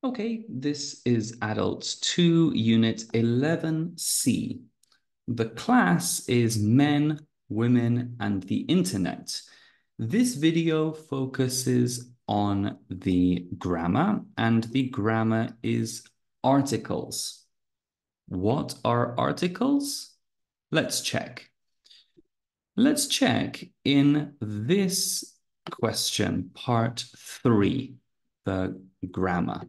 Okay, this is Adults 2, Unit 11C. The class is Men, Women, and the Internet. This video focuses on the grammar, and the grammar is articles. What are articles? Let's check. Let's check in this question, part 3, the grammar.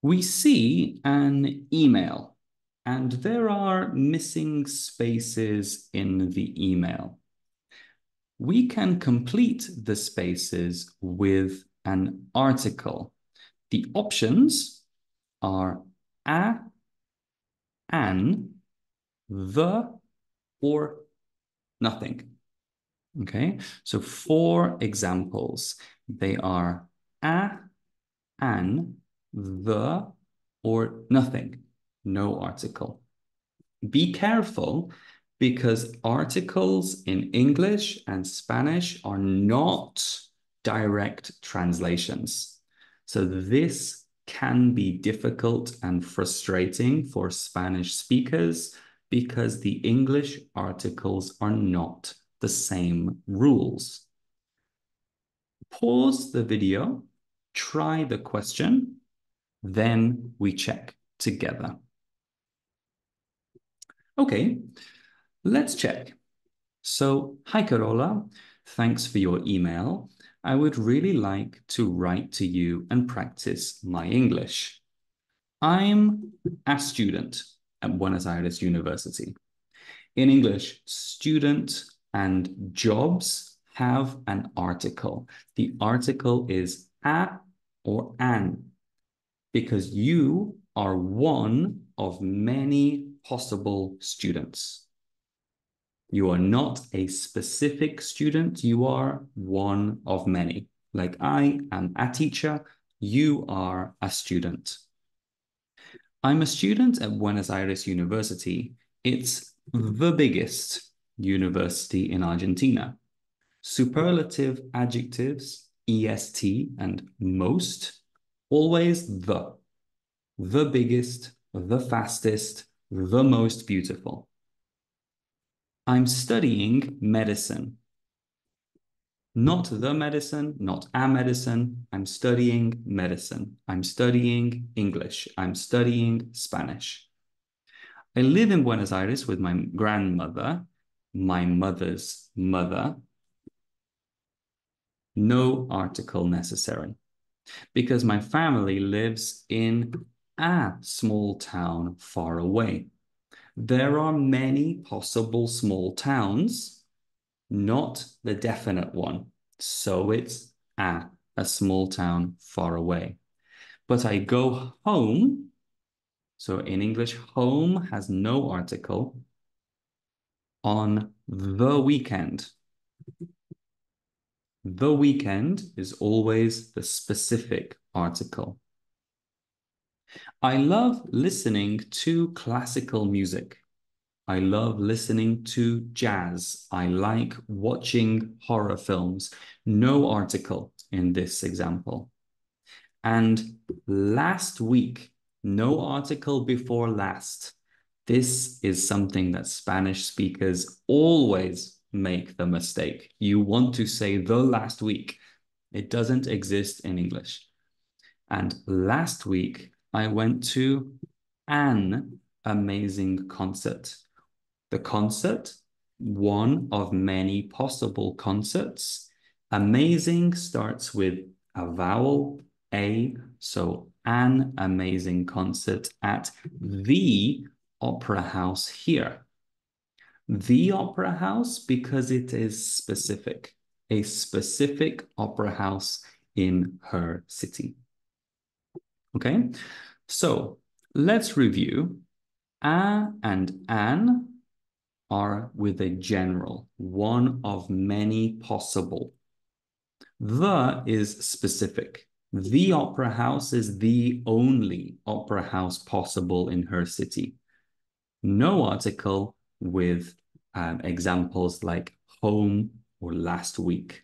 We see an email, and there are missing spaces in the email. We can complete the spaces with an article. The options are a, an, the, or nothing. Okay, so 4 examples. They are a, an, the, or nothing. No article. Be careful because articles in English and Spanish are not direct translations. So this can be difficult and frustrating for Spanish speakers because the English articles are not the same rules. Pause the video, try the question, then we check together. Okay, let's check. So, hi Carola, thanks for your email. I would really like to write to you and practice my English. I'm a student at Buenos Aires University. In English, student and jobs have an article. The article is a or an, because you are one of many possible students. You are not a specific student, you are one of many. Like I am a teacher, you are a student. I'm a student at Buenos Aires University. It's the biggest university in Argentina. Superlative adjectives, est and most, always the biggest, the fastest, the most beautiful. I'm studying medicine. Not the medicine, not a medicine. I'm studying medicine. I'm studying English. I'm studying Spanish. I live in Buenos Aires with my grandmother, my mother's mother. No article necessary, because my family lives in a small town far away. There are many possible small towns, not the definite one. So it's a small town far away. But I go home. So in English, home has no article. On the weekend. The weekend is always the specific article. I love listening to classical music. I love listening to jazz. I like watching horror films. No article in this example. And last week, no article before last. This is something that Spanish speakers always make the mistake. You want to say the last week. It doesn't exist in English. And last week, I went to an amazing concert. The concert, one of many possible concerts. Amazing starts with a vowel, a, so an amazing concert at the opera house here. The opera house because it is specific, a specific opera house in her city. Okay, so let's review. A and an are with a general, one of many possible. The is specific. The opera house is the only opera house possible in her city. No article with examples like home or last week.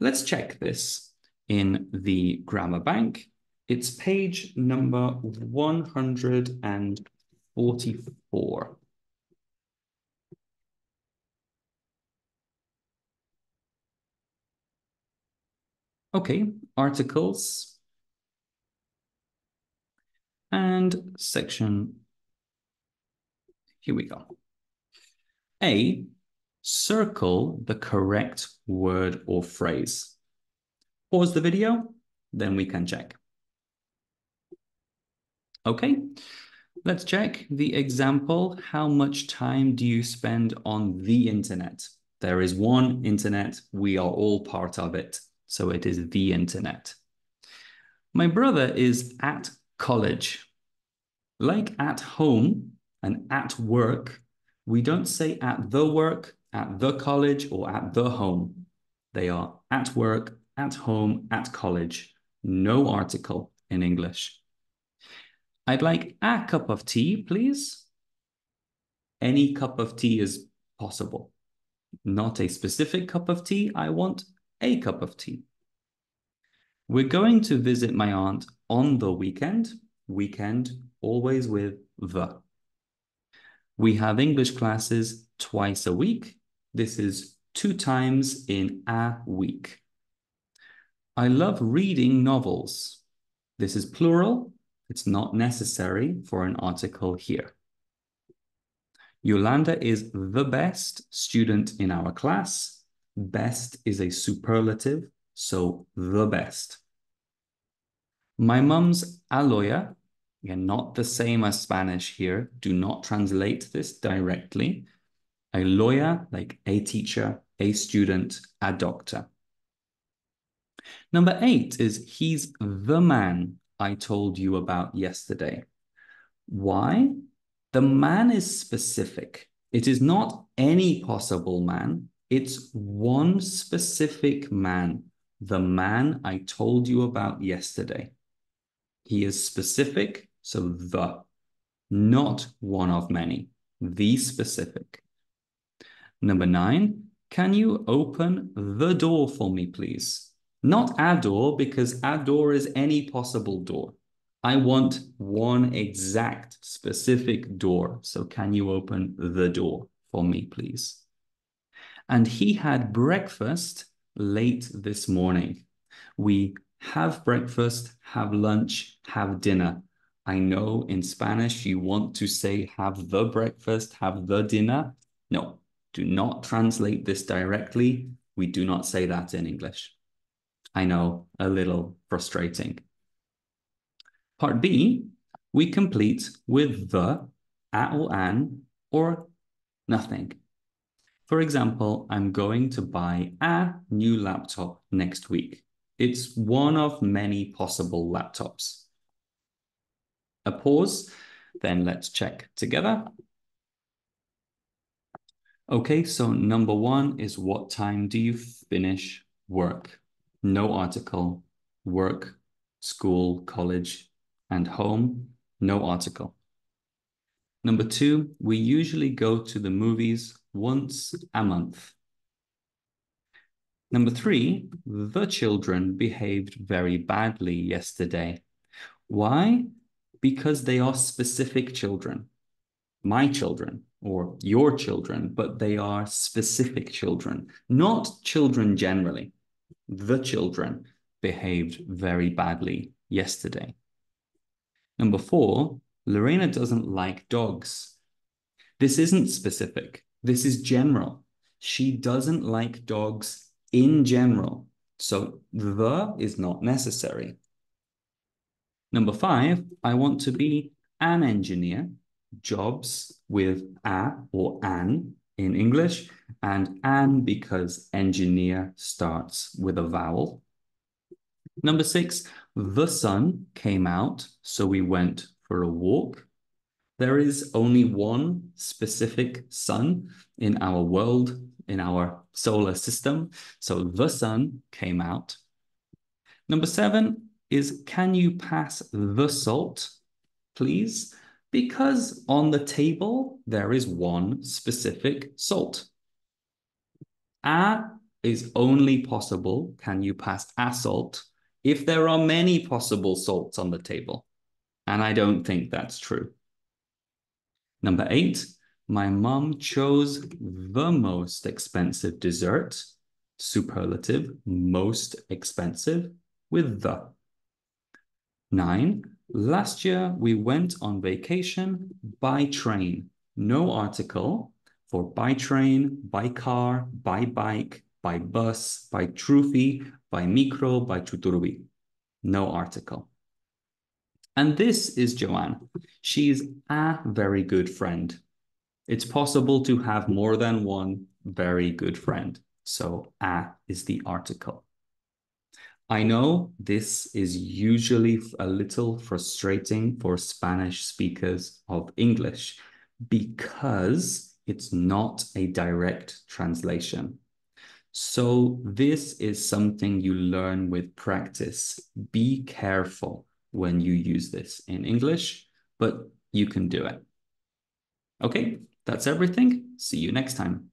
Let's check this. in the grammar bank. It's page number 144. Okay, articles and section. Here we go. A, circle the correct word or phrase. Pause the video, then we can check. Okay, let's check the example. How much time do you spend on the internet? There is one internet. We are all part of it. So it is the internet. My brother is at college. Like at home and at work, we don't say at the work, at the college, or at the home. They are at work, at home, at college. No article in English. I'd like a cup of tea, please. Any cup of tea is possible. Not a specific cup of tea. I want a cup of tea. We're going to visit my aunt on the weekend. Weekend, always with the. We have English classes twice a week. This is 2 times in a week. I love reading novels. This is plural. It's not necessary for an article here. Yolanda is the best student in our class. Best is a superlative, so the best. My mum's a lawyer. Again, not the same as Spanish here. Do not translate this directly. A lawyer, like a teacher, a student, a doctor. Number 8 is he's the man I told you about yesterday. Why? The man is specific. It is not any possible man. It's one specific man. The man I told you about yesterday. He is specific, so the, not one of many, the specific. Number 9, can you open the door for me, please? Not a door, because a door is any possible door. I want one exact specific door. So can you open the door for me, please? And he had breakfast late this morning. We have breakfast, have lunch, have dinner. I know in Spanish you want to say have the breakfast, have the dinner. No, do not translate this directly. We do not say that in English. I know, a little frustrating. Part B, we complete with the, a or an, or nothing. For example, I'm going to buy a new laptop next week. It's one of many possible laptops. A pause, then let's check together. Okay, so number 1 is what time do you finish work? No article. Work, school, college, and home. No article. Number 2, we usually go to the movies once a month. Number 3, the children behaved very badly yesterday. Why? Because they are specific children. My children or your children, but they are specific children, not children generally. The children behaved very badly yesterday. Number 4, Lorena doesn't like dogs. This isn't specific. This is general. She doesn't like dogs in general. So the is not necessary. Number 5, I want to be an engineer. Jobs with a or an in English, and an because engineer starts with a vowel. Number 6, the sun came out, so we went for a walk. There is only one specific sun in our world, in our solar system. So the sun came out. Number 7 is, can you pass the salt, please? Because on the table, there is one specific salt. A is only possible, can you pass a salt? if there are many possible salts on the table. And I don't think that's true. Number 8, my mom chose the most expensive dessert, superlative, most expensive, with the. 9, last year we went on vacation by train. No article for by train, by car, by bike, by bus, by trufi, by micro, by chuturubi. No article. And this is Joanne. She's a very good friend. It's possible to have more than one very good friend. So a is the article. I know this is usually a little frustrating for Spanish speakers of English because it's not a direct translation. So this is something you learn with practice. Be careful when you use this in English, but you can do it. Okay, that's everything. See you next time.